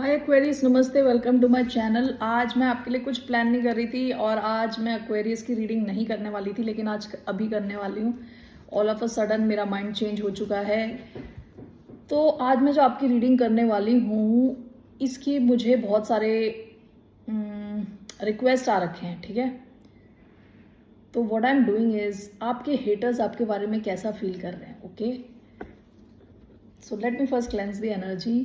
हाय Aquarius, नमस्ते, welcome to my channel. आज मैं आपके लिए कुछ प्लान नहीं कर रही थी और आज मैं एक्वेरियस की रीडिंग नहीं करने वाली थी, लेकिन आज अभी करने वाली हूँ। ऑल ऑफ अ सडन मेरा माइंड चेंज हो चुका है। तो आज मैं जो आपकी रीडिंग करने वाली हूँ, इसकी मुझे बहुत सारे रिक्वेस्ट आ रखे हैं, ठीक है। तो what I am doing is, आपके हेटर्स आपके बारे में कैसा फील कर रहे हैं, okay. So let me first cleanse the energy.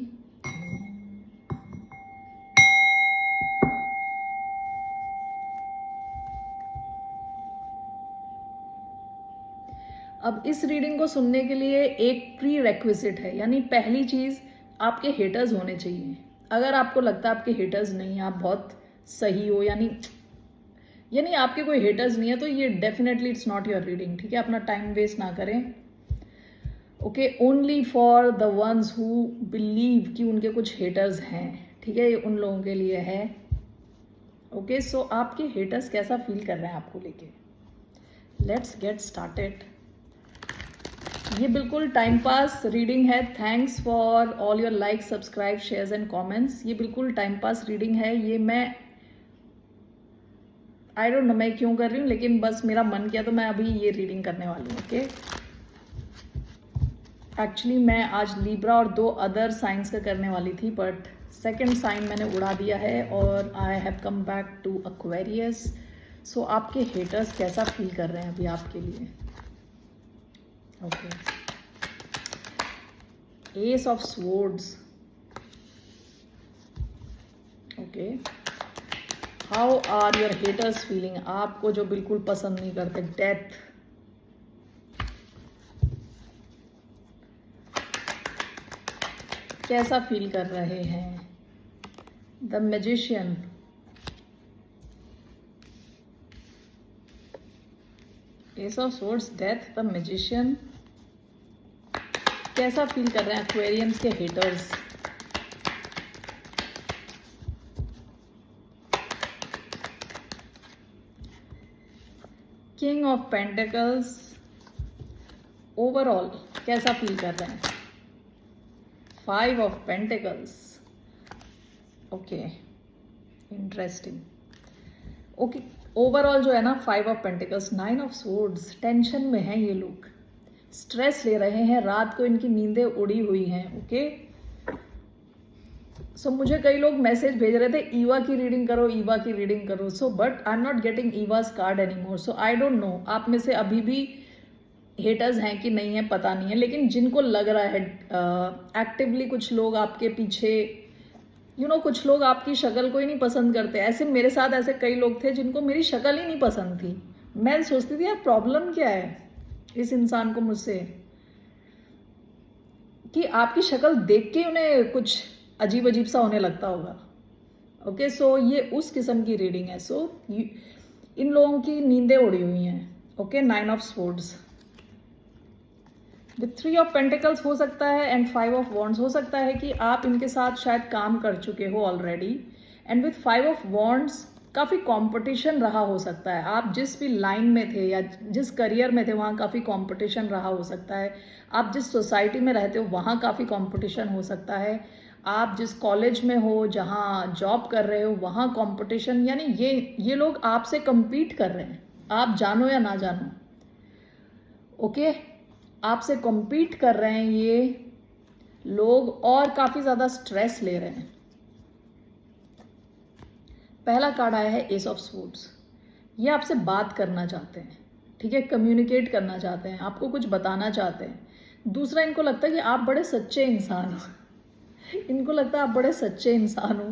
अब इस रीडिंग को सुनने के लिए एक प्री रेक्विजिट है, यानी पहली चीज आपके हेटर्स होने चाहिए। अगर आपको लगता है आपके हेटर्स नहीं, आप बहुत सही हो, यानी आपके कोई हेटर्स नहीं है, तो ये definitely it's not your reading, ठीक है। अपना टाइम वेस्ट ना करें, okay. Only for the ones who believe कि उनके कुछ हेटर्स हैं, ठीक है, ये उन लोगों के लिए है, ओके। सो आपके हेटर्स कैसा फील कर रहे हैं आपको लेके, लेट्स गेट स्टार्टेड। ये बिल्कुल टाइम पास रीडिंग है। Thanks for all your like, subscribe, shares and comments. ये बिल्कुल टाइम पास रीडिंग है। ये मैं आई डोंट नो मैं क्यों कर रही हूँ, लेकिन बस मेरा मन किया तो मैं अभी ये रीडिंग करने वाली हूँ, ओके। एक्चुअली मैं आज लिब्रा और 2 अदर साइंस का करने वाली थी, बट सेकेंड साइन मैंने उड़ा दिया है और I have come back to Aquarius. So आपके हेटर्स कैसा फील कर रहे हैं अभी आपके लिए, okay. Ace of swords, okay. How are your haters feeling, आपको जो बिल्कुल पसंद नहीं करते, डेथ। कैसा फील कर रहे हैं, the magician, S of swords, death, the magician. कैसा फील कर रहे हैं एक्वेरियंस के haters, king of pentacles. Overall कैसा फील कर रहे हैं, 5 of pentacles, okay, interesting, okay. Overall जो है ना, 5 of pentacles, 9 of swords. Tension में हैं ये लोग, स्ट्रेस ले रहे हैं, रात को इनकी नींदें उड़ी हुई हैं, ओके। सो मुझे कई लोग मैसेज भेज रहे थे, ईवा की रीडिंग करो, ईवा की रीडिंग करो। So but I am not getting Eva's card any more. So I don't know आप में से अभी भी हेटर्स हैं कि नहीं है, पता नहीं है, लेकिन जिनको लग रहा है एक्टिवली कुछ लोग आपके पीछे, कुछ लोग आपकी शक्ल को ही नहीं पसंद करते। ऐसे मेरे साथ ऐसे कई लोग थे जिनको मेरी शक्ल ही नहीं पसंद थी। मैं सोचती थी यार प्रॉब्लम क्या है इस इंसान को मुझसे, कि आपकी शक्ल देख के उन्हें कुछ अजीब अजीब सा होने लगता होगा, ओके। सो ये उस किस्म की रीडिंग है। सो इन लोगों की नींदें उड़ी हुई हैं, okay. 9 of swords with 3 of pentacles हो सकता है एंड 5 ऑफ वॉन्ड्स। हो सकता है कि आप इनके साथ शायद काम कर चुके हो already, and with 5 of wands काफ़ी कंपटीशन रहा हो सकता है। आप जिस भी लाइन में थे या जिस करियर में थे वहाँ काफ़ी कंपटीशन रहा हो सकता है। आप जिस सोसाइटी में रहते हो वहाँ काफ़ी कंपटीशन हो सकता है। आप जिस कॉलेज में हो, जहाँ जॉब कर रहे हो, वहाँ कंपटीशन, यानी ये लोग आपसे compete कर रहे हैं, आप जानो या ना जानो, ओके। आपसे compete कर रहे हैं ये लोग और काफ़ी ज़्यादा स्ट्रेस ले रहे हैं। पहला कार्ड आया है एस ऑफ स्वॉर्ड्स। ये आपसे बात करना चाहते हैं, ठीक है, कम्युनिकेट करना चाहते हैं, आपको कुछ बताना चाहते हैं। दूसरा, इनको लगता है कि आप बड़े सच्चे इंसान हो। इनको लगता है आप बड़े सच्चे इंसान हो,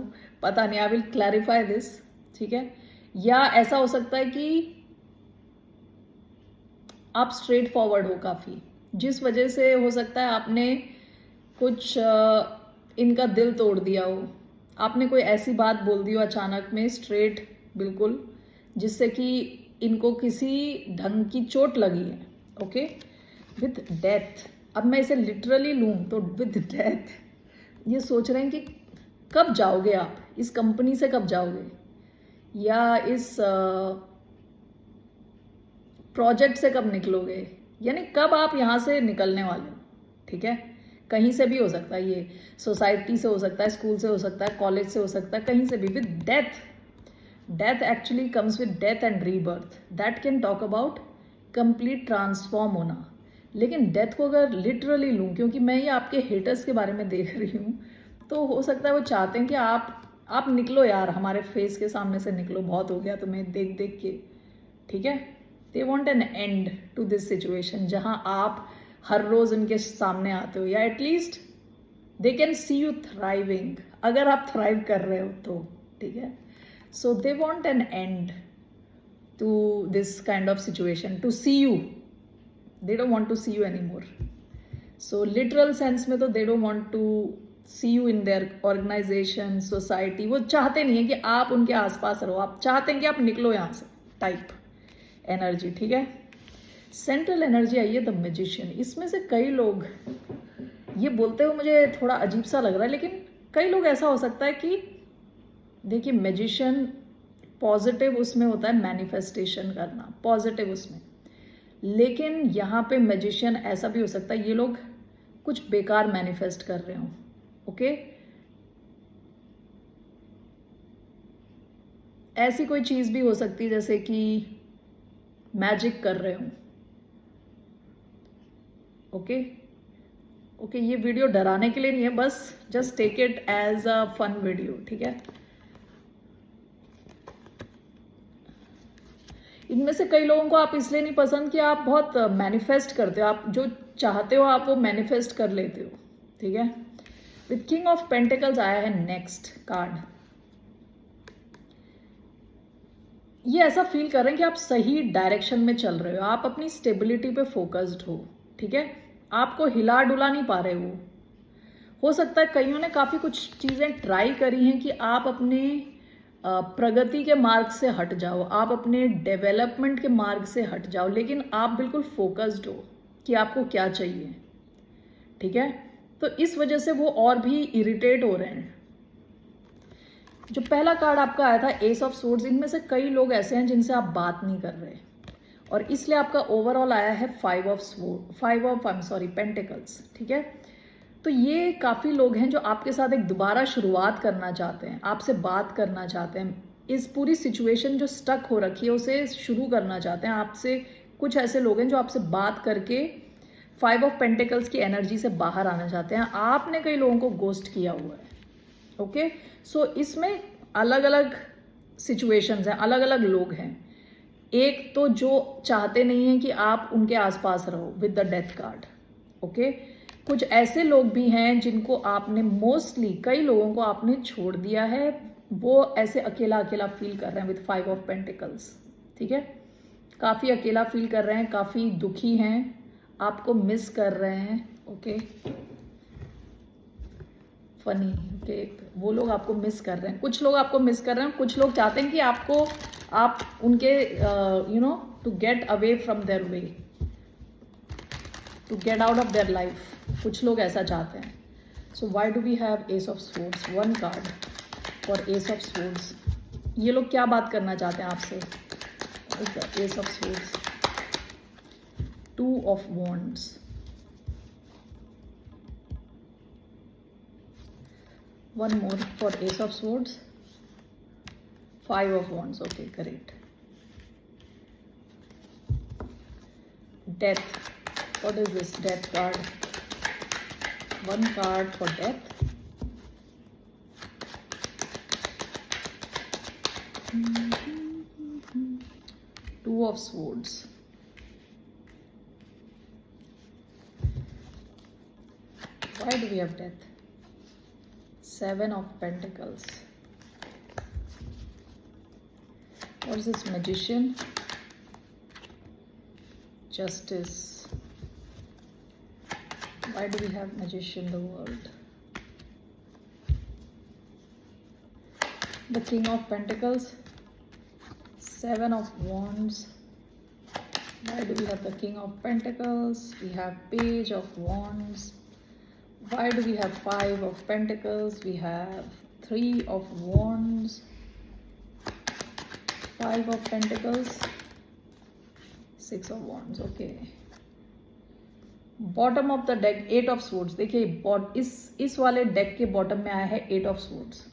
पता नहीं, आई विल क्लैरिफाई दिस, ठीक है। या ऐसा हो सकता है कि आप स्ट्रेट फॉरवर्ड हो काफ़ी, जिस वजह से हो सकता है आपने कुछ इनका दिल तोड़ दिया हो। आपने कोई ऐसी बात बोल दी हो अचानक में, स्ट्रेट बिल्कुल, जिससे कि इनको किसी ढंग की चोट लगी है, ओके। विथ डेथ, अब मैं इसे लिटरली लूँ तो विथ डेथ ये सोच रहे हैं कि कब जाओगे आप इस कंपनी से, कब जाओगे, या इस प्रोजेक्ट से कब निकलोगे, यानी कब आप यहाँ से निकलने वाले हो, ठीक है। कहीं से भी हो सकता है, ये सोसाइटी से हो सकता है, स्कूल से हो सकता है, कॉलेज से हो सकता है, कहीं से भी। With death actually comes with death and rebirth, that can talk about complete transform होना। लेकिन डेथ को अगर लिटरली लूँ, क्योंकि मैं ये आपके हेटर्स के बारे में देख रही हूँ, तो हो सकता है वो चाहते हैं कि आप निकलो यार, हमारे फेस के सामने से निकलो, बहुत हो गया तुम्हें देख देख के, ठीक है। They want an end to this situation, जहाँ आप हर रोज उनके सामने आते हो, या at least they can see you thriving, अगर आप थ्राइव कर रहे हो तो, ठीक है। So they want an end to this kind of situation, to see you, they don't want to see you any more. So literal sense में तो they don't want to see you in their organisation, society. वो चाहते नहीं है कि आप उनके आसपास रहो, आप चाहते हैं कि आप निकलो यहाँ से, टाइप एनर्जी, ठीक है। सेंट्रल एनर्जी आई है द मैजिशियन। इसमें से कई लोग, ये बोलते हुए मुझे थोड़ा अजीब सा लग रहा है, लेकिन कई लोग ऐसा हो सकता है कि देखिए मैजिशियन पॉजिटिव उसमें होता है मैनिफेस्टेशन करना, पॉजिटिव उसमें, लेकिन यहाँ पे मैजिशियन ऐसा भी हो सकता है ये लोग कुछ बेकार मैनिफेस्ट कर रहे हो, ओके। ऐसी कोई चीज भी हो सकती है जैसे कि मैजिक कर रहे हो, ओके ओके। ये वीडियो डराने के लिए नहीं है, बस just take it as a fun video, ठीक है। इनमें से कई लोगों को आप इसलिए नहीं पसंद कि आप बहुत मैनिफेस्ट करते हो, आप जो चाहते हो आप वो मैनिफेस्ट कर लेते हो, ठीक है। विद किंग ऑफ पेंटिकल्स आया है नेक्स्ट कार्ड। ये ऐसा फील कर रहे हैं कि आप सही डायरेक्शन में चल रहे हो, आप अपनी स्टेबिलिटी पे फोकस्ड हो, ठीक है। आपको हिला डुला नहीं पा रहे हो सकता है कईयों ने काफी कुछ चीजें ट्राई करी हैं कि आप अपने प्रगति के मार्ग से हट जाओ, आप अपने डेवलपमेंट के मार्ग से हट जाओ, लेकिन आप बिल्कुल फोकस्ड हो कि आपको क्या चाहिए, ठीक है। तो इस वजह से वो और भी इरिटेट हो रहे हैं। जो पहला कार्ड आपका आया था एस ऑफ सोर्ड्स, इनमें से कई लोग ऐसे हैं जिनसे आप बात नहीं कर रहे, और इसलिए आपका ओवरऑल आया है फाइव ऑफ पेंटिकल्स, ठीक है। तो ये काफ़ी लोग हैं जो आपके साथ एक दोबारा शुरुआत करना चाहते हैं, आपसे बात करना चाहते हैं, इस पूरी सिचुएशन जो स्टक हो रखी है उसे शुरू करना चाहते हैं आपसे। कुछ ऐसे लोग हैं जो आपसे बात करके 5 ऑफ पेंटिकल्स की एनर्जी से बाहर आना चाहते हैं। आपने कई लोगों को गोस्ट किया हुआ है, ओके। सो इसमें अलग अलग सिचुएशंस हैं, अलग अलग लोग हैं। एक तो जो चाहते नहीं हैं कि आप उनके आसपास रहो with the death card, okay. कुछ ऐसे लोग भी हैं जिनको आपने मोस्टली, कई लोगों को आपने छोड़ दिया है, वो ऐसे अकेला अकेला फील कर रहे हैं विद 5 ऑफ पेंटिकल्स, ठीक है। काफ़ी अकेला फील कर रहे हैं, काफ़ी दुखी हैं, आपको मिस कर रहे हैं, ओके। Funny, okay. वो लोग आपको मिस कर रहे हैं, कुछ लोग आपको मिस कर रहे हैं, कुछ लोग चाहते हैं कि आप उनके to get away from their way, to get out of their life, कुछ लोग ऐसा चाहते हैं। So why do we have ace of swords, one card for ace of swords. ये लोग क्या बात करना चाहते हैं आपसे? Ace of swords, 2 of wands, one more for ace of swords, 5 of wands, okay, great. Death, what is this death card? One card for death, two of swords, why do we have death? 7 of pentacles, what is this magician, justice, why do we have magician, the world, the king of pentacles, 7 of wands, why do we have the king of pentacles, we have page of wands, why do we have 5 of pentacles, we have 3 of wands, 5 of pentacles, 6 of wands, okay. Bottom of the deck 8 of swords. देखिए इस वाले deck के bottom में आया है 8 of swords,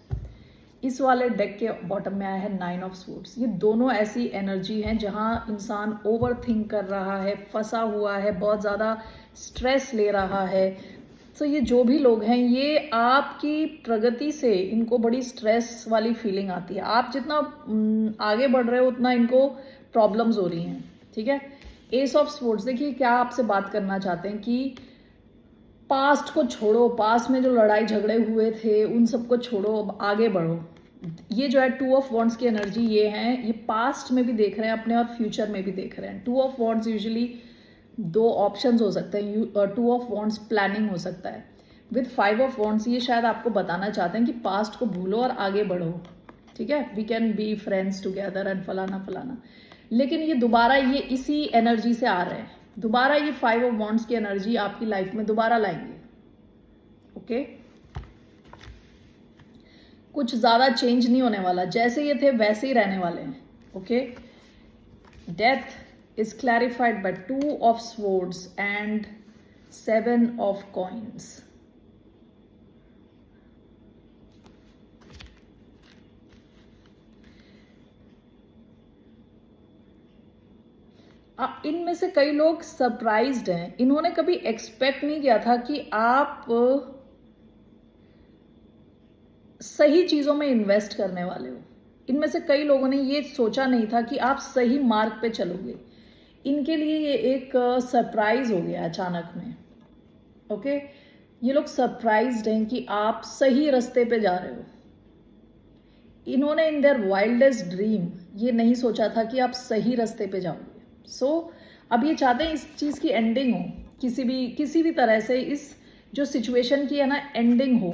इस वाले deck के बॉटम में आया है 9 ऑफ स्वॉर्ड्स। ये दोनों ऐसी एनर्जी हैं जहां इंसान ओवर थिंक कर रहा है, फंसा हुआ है, बहुत ज़्यादा स्ट्रेस ले रहा है। तो ये जो भी लोग हैं, ये आपकी प्रगति से इनको बड़ी स्ट्रेस वाली फीलिंग आती है। आप जितना आगे बढ़ रहे हो उतना इनको प्रॉब्लम्स हो रही हैं, ठीक है। एस ऑफ स्वॉर्ड्स, देखिए क्या आपसे बात करना चाहते हैं कि पास्ट को छोड़ो, पास्ट में जो लड़ाई झगड़े हुए थे उन सबको छोड़ो, अब आगे बढ़ो। ये जो है 2 ऑफ वॉन्ड्स की एनर्जी ये है, ये पास्ट में भी देख रहे हैं अपने और फ्यूचर में भी देख रहे हैं। 2 ऑफ वॉन्ड्स यूजुअली 2 ऑप्शंस हो सकते हैं। 2 ऑफ वॉन्ड्स प्लानिंग हो सकता है। विद 5 ऑफ वॉन्ड्स ये शायद आपको बताना चाहते हैं कि पास्ट को भूलो और आगे बढ़ो, ठीक है। We can be friends together and फलाना फलाना। लेकिन ये दोबारा ये इसी एनर्जी से आ रहे हैं, दोबारा ये 5 ऑफ वॉन्ड्स की एनर्जी आपकी लाइफ में दोबारा लाएंगे, ओके। कुछ ज्यादा चेंज नहीं होने वाला, जैसे ये थे वैसे ही रहने वाले हैं, okay. Death is clarified by 2 of swords and 7 of coins. इनमें से कई लोग सरप्राइज्ड हैं, इन्होंने कभी एक्सपेक्ट नहीं किया था कि आप सही चीजों में इन्वेस्ट करने वाले हो। इनमें से कई लोगों ने ये सोचा नहीं था कि आप सही मार्ग पे चलोगे। इनके लिए ये एक सरप्राइज हो गया अचानक में, ओके। ये लोग सरप्राइज्ड हैं कि आप सही रास्ते पे जा रहे हो। इन्होंने इन देयर वाइल्डेस्ट ड्रीम ये नहीं सोचा था कि आप सही रास्ते पे जाओगे। सो अब ये चाहते हैं इस चीज की एंडिंग हो, किसी भी तरह से इस जो सिचुएशन की है ना एंडिंग हो।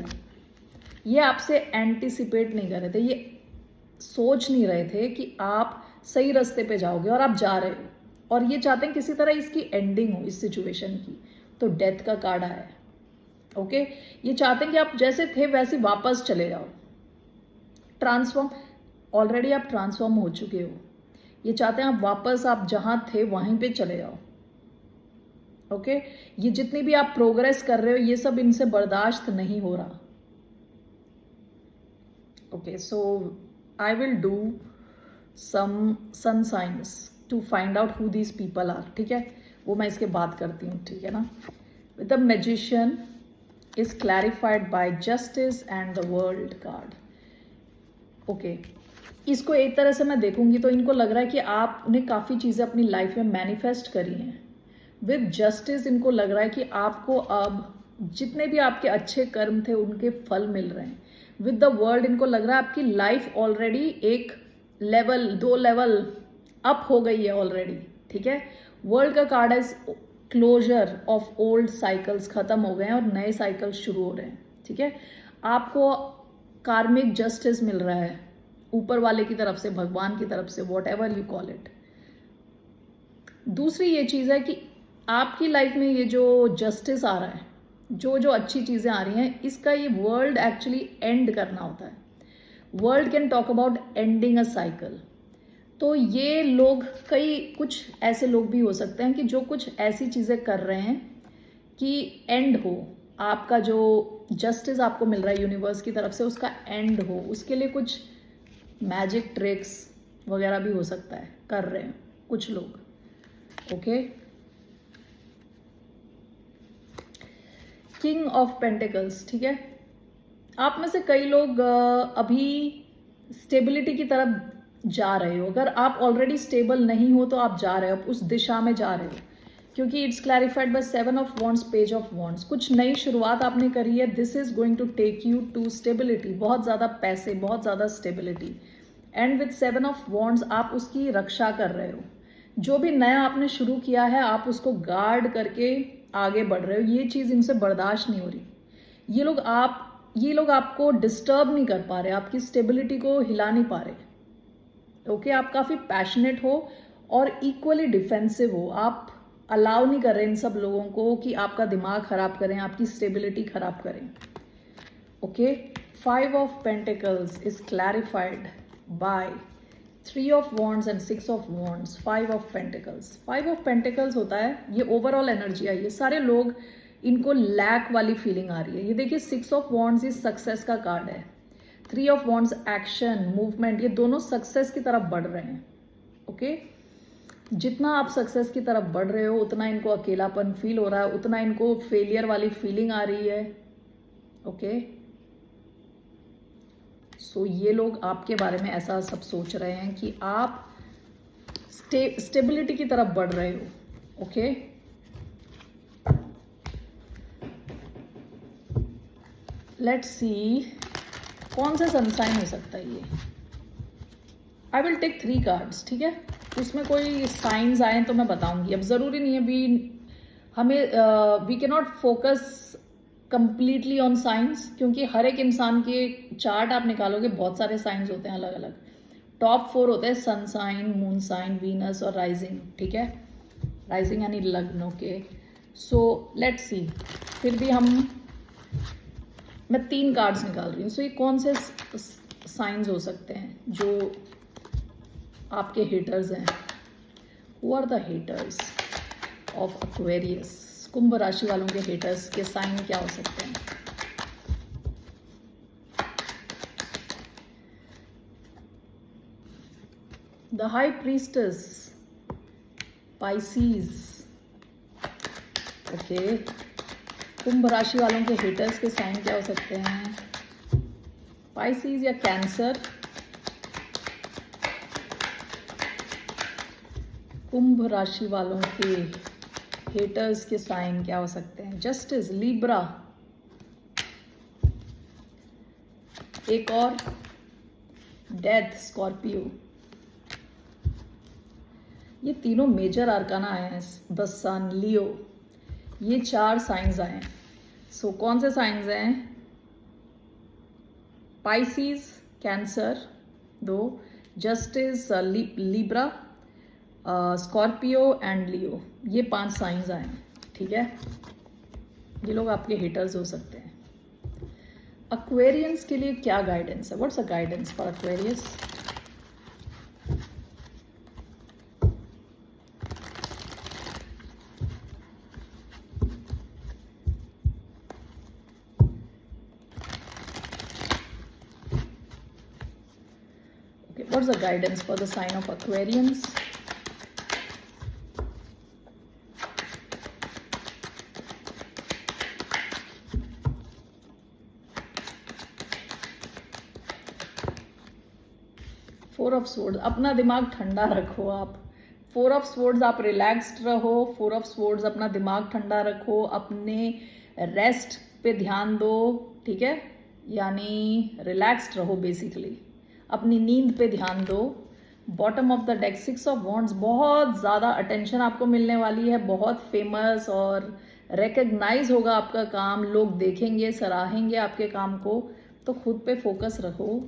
ये आपसे एंटिसिपेट नहीं कर रहे थे, ये सोच नहीं रहे थे कि आप सही रास्ते पे जाओगे और आप जा रहे हो। और ये चाहते हैं किसी तरह इसकी एंडिंग हो इस सिचुएशन की। तो डेथ का कार्ड आया है, ओके। ये चाहते हैं कि आप जैसे थे वैसे वापस चले जाओ, ट्रांसफॉर्म। ऑलरेडी आप ट्रांसफॉर्म हो चुके हो। ये चाहते हैं आप वापस आप जहां थे वहीं पे चले जाओ, ओके। ये जितनी भी आप प्रोग्रेस कर रहे हो ये सब इनसे बर्दाश्त नहीं हो रहा, okay. So I will do some sun science to find out who these people are, ठीक है। वो मैं इसके बाद करती हूँ, ठीक है ना। With the magician is clarified bye justice and the world card, okay. इसको एक तरह से मैं देखूंगी तो इनको लग रहा है कि आपने काफ़ी चीज़ें अपनी लाइफ में मैनिफेस्ट करी हैं। विद जस्टिस इनको लग रहा है कि आपको अब जितने भी आपके अच्छे कर्म थे उनके फल मिल रहे हैं। विद द वर्ल्ड इनको लग रहा है आपकी लाइफ ऑलरेडी एक लेवल 2 लेवल अप हो गई है ऑलरेडी, ठीक है। वर्ल्ड का कार्ड है क्लोजर ऑफ ओल्ड साइकिल्स, खत्म हो गए हैं और नए साइकिल शुरू हो रहे हैं, ठीक है। आपको कार्मिक जस्टिस मिल रहा है ऊपर वाले की तरफ से, भगवान की तरफ से, what ever you call it. दूसरी ये चीज़ है कि आपकी लाइफ में ये जो जस्टिस आ रहा है, जो अच्छी चीज़ें आ रही हैं, इसका ये वर्ल्ड एक्चुअली एंड करना होता है। World can talk about ending a cycle. तो ये लोग कुछ ऐसे लोग भी हो सकते हैं कि जो कुछ ऐसी चीज़ें कर रहे हैं कि एंड हो, आपका जो जस्टिस आपको मिल रहा है यूनिवर्स की तरफ से उसका एंड हो। उसके लिए कुछ मैजिक ट्रिक्स वगैरह भी हो सकता है कर रहे हैं कुछ लोग, ओके। किंग ऑफ पेंटिकल्स, ठीक है। आप में से कई लोग अभी स्टेबिलिटी की तरफ जा रहे हो। अगर आप ऑलरेडी स्टेबल नहीं हो तो आप जा रहे हो, उस दिशा में जा रहे हो, क्योंकि it's clarified by 7 of wands, page of wands. कुछ नई शुरुआत आपने करी है। This is going to take you to stability, बहुत ज़्यादा पैसे, बहुत ज़्यादा stability. And with 7 of wands आप उसकी रक्षा कर रहे हो। जो भी नया आपने शुरू किया है आप उसको गार्ड करके आगे बढ़ रहे हो। ये चीज़ इनसे बर्दाश्त नहीं हो रही। ये लोग आपको डिस्टर्ब नहीं कर पा रहे, आपकी स्टेबिलिटी को हिला नहीं पा रहे, ओके। आप काफ़ी पैशनेट हो और इक्वली डिफेंसिव हो। आप अलाउ नहीं कर रहे इन सब लोगों को कि आपका दिमाग खराब करें, आपकी स्टेबिलिटी खराब करें, okay. 5 of pentacles is clarified by 3 of wands and 6 of wands, 5 of pentacles. 5 of pentacles होता है, ये ओवरऑल एनर्जी आई है। सारे लोग इनको लैक वाली फीलिंग आ रही है। ये देखिए 6 ऑफ वॉन्ड्स ये सक्सेस का कार्ड है। 3 ऑफ वॉन्ड्स एक्शन, मूवमेंट, ये दोनों सक्सेस की तरफ बढ़ रहे हैं। ओके, जितना आप सक्सेस की तरफ बढ़ रहे हो उतना इनको अकेलापन फील हो रहा है, उतना इनको फेलियर वाली फीलिंग आ रही है। ओके, सो ये लोग आपके बारे में ऐसा सब सोच रहे हैं कि आप स्टेबिलिटी की तरफ बढ़ रहे हो। ओके, लेट्स सी कौन सा सनसाइन हो सकता है ये। आई विल टेक 3 कार्ड्स, ठीक है। उसमें कोई साइंस आए तो मैं बताऊंगी। अब जरूरी नहीं है भी हमें, we can not focus completely on science, क्योंकि हर एक इंसान के चार्ट आप निकालोगे बहुत सारे साइंस होते हैं अलग अलग। टॉप 4 होते हैं sun sign, moon sign, Venus और राइजिंग, ठीक है। राइजिंग यानी लग्न। Okay, so let's see. फिर भी मैं 3 कार्ड्स निकाल रही हूँ। सो ये कौन से साइंस हो सकते हैं जो आपके हेटर्स हैं। Who are the haters of Aquarius? कुंभ राशि वालों के हेटर्स के साइन क्या हो सकते हैं? The high priestess, Pisces. Okay, कुंभ राशि वालों के हेटर्स के साइन क्या हो सकते हैं? पाइसीज या कैंसर। कुंभ राशि वालों के हेटर्स के साइन क्या हो सकते हैं? Justice, Libra. एक और डेथ, स्कॉर्पियो। ये तीनों मेजर आर्काना आए हैं। द सन, लियो, ये 4 साइंस आए हैं। सो कौन से साइंस हैं? Pisces, Cancer 2, justice, Libra, Scorpio and Leo, ये 5 साइंस आए हैं, ठीक है। ये लोग आपके हेटर्स हो सकते हैं। एक्वेरियंस के लिए क्या गाइडेंस है? What's a guidance for Aquarius? Okay, what's the guidance for the sign of Aquarians? Four of swords, अपना दिमाग ठंडा रखो आप। 4 ऑफ स्वॉर्ड्स, आप रिलैक्स्ड रहो। 4 ऑफ स्वॉर्ड्स, अपना दिमाग ठंडा रखो, अपने रेस्ट पे ध्यान दो, ठीक है। यानी रिलैक्स्ड रहो बेसिकली, अपनी नींद पे ध्यान दो। Bottom of the deck 6 of wands, बहुत ज़्यादा अटेंशन आपको मिलने वाली है, बहुत फेमस और रिकग्नाइज होगा आपका काम, लोग देखेंगे, सराहेंगे आपके काम को। तो खुद पे फोकस रखो,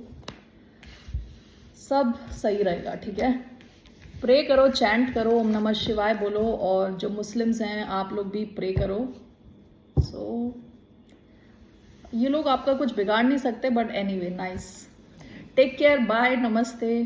सब सही रहेगा, ठीक है। प्रे करो, चैंट करो, ओम नमः शिवाय बोलो, और जो मुस्लिम्स हैं आप लोग भी प्रे करो। सो ये लोग आपका कुछ बिगाड़ नहीं सकते, but anyway nice. Take care, bye, नमस्ते।